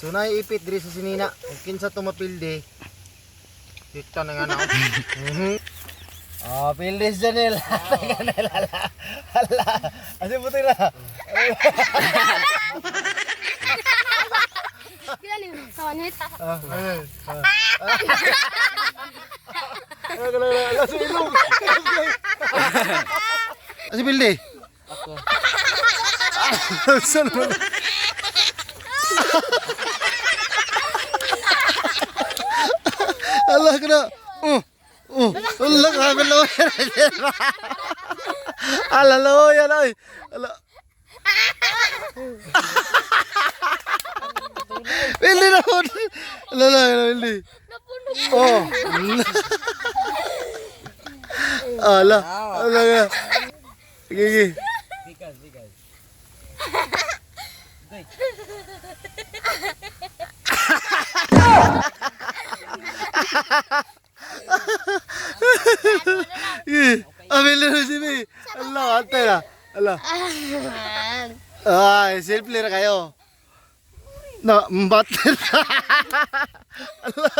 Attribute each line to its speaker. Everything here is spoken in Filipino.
Speaker 1: So naiipit diri sa sinina. Kung kinsa tumapilde. Dito na nga na. Ah, pilde si Janel. Hala. Asa buti na.
Speaker 2: Kailan yung kawanit?
Speaker 1: Asa ilong. Asa pilde?
Speaker 3: Ako.
Speaker 1: Saan naman? Allah ka na. Allah ka na. Allah lo yan ay. Allah. Pildi na ho. Allah la pildi. Oh. Allah. Allah ka. Gigi.
Speaker 3: Bigas.
Speaker 1: Ambil na si Mi. Allah, antay na. Allah. Ay, simple na kayo. Na, mbatter. Allah.